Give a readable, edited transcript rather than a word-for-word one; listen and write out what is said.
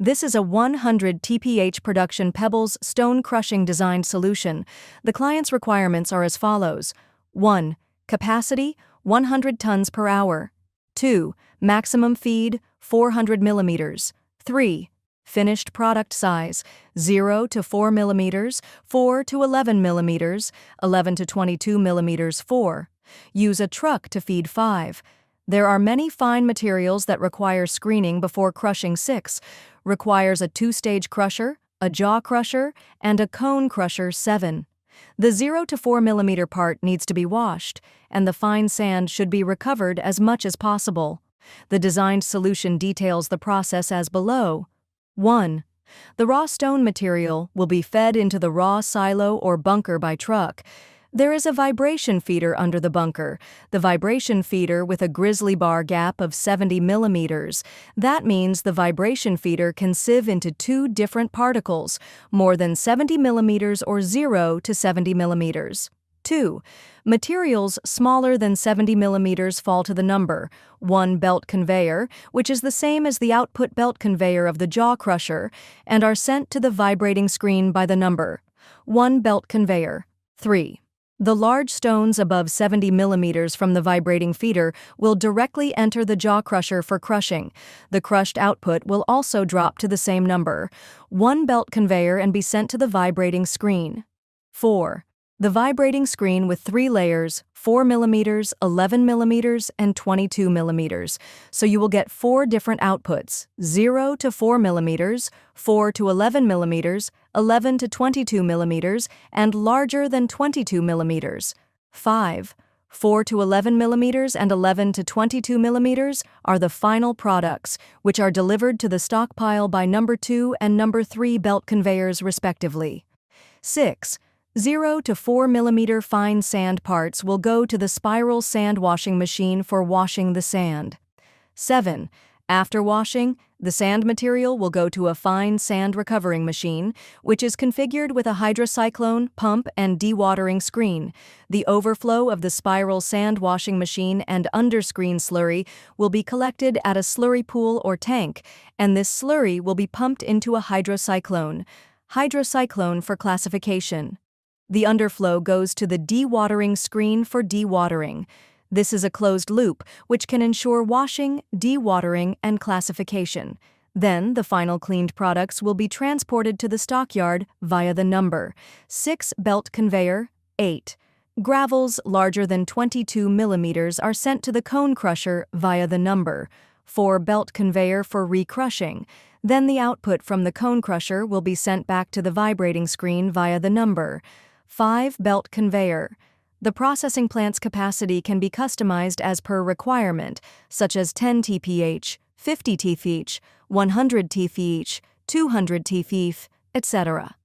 This is a 100 TPH production pebbles stone crushing designed solution. The client's requirements are as follows. 1. Capacity, 100 tons per hour. 2. Maximum feed, 400 millimeters. 3. Finished product size, 0 to 4 millimeters, 4 to 11 millimeters, 11 to 22 millimeters. 4. Use a truck to feed 5. There are many fine materials that require screening before crushing. 6. Requires a 2-stage crusher, a jaw crusher, and a cone crusher. 7. The 0 to 4 millimeter part needs to be washed, and the fine sand should be recovered as much as possible. The designed solution details the process as below. 1. The raw stone material will be fed into the raw silo or bunker by truck. There is a vibration feeder under the bunker, the vibration feeder with a grizzly bar gap of 70 millimeters. That means the vibration feeder can sieve into 2 different particles, more than 70 millimeters or 0 to 70 millimeters. 2. Materials smaller than 70 millimeters fall to the number 1 belt conveyor, which is the same as the output belt conveyor of the jaw crusher, and are sent to the vibrating screen by the number 1 belt conveyor. 3. The large stones above 70 millimeters from the vibrating feeder will directly enter the jaw crusher for crushing. The crushed output will also drop to the same number, 1 belt conveyor, and be sent to the vibrating screen. 4. The vibrating screen with 3 layers, 4 millimeters, 11 millimeters, and 22 millimeters. So you will get 4 different outputs, 0 to 4 millimeters, 4 to 11 millimeters, 11 to 22 millimeters, and larger than 22 millimeters. 5. 4 to 11 millimeters and 11 to 22 millimeters are the final products, which are delivered to the stockpile by number 2 and number 3 belt conveyors respectively. 6. 0 to 4 millimeter fine sand parts will go to the spiral sand washing machine for washing the sand. 7. After washing, the sand material will go to a fine sand recovering machine, which is configured with a hydrocyclone, pump, and dewatering screen. The overflow of the spiral sand washing machine and underscreen slurry will be collected at a slurry pool or tank, and this slurry will be pumped into a hydrocyclone. Hydrocyclone for classification. The underflow goes to the dewatering screen for dewatering. This is a closed loop, which can ensure washing, dewatering, and classification. Then, the final cleaned products will be transported to the stockyard via the number 6 belt conveyor. 8. Gravels larger than 22 millimeters are sent to the cone crusher via the number 4 belt conveyor for re-crushing. Then the output from the cone crusher will be sent back to the vibrating screen via the number 5 belt conveyor. The processing plant's capacity can be customized as per requirement, such as 10 TPH, 50 TPH, 100 TPH, 200 TPH, etc.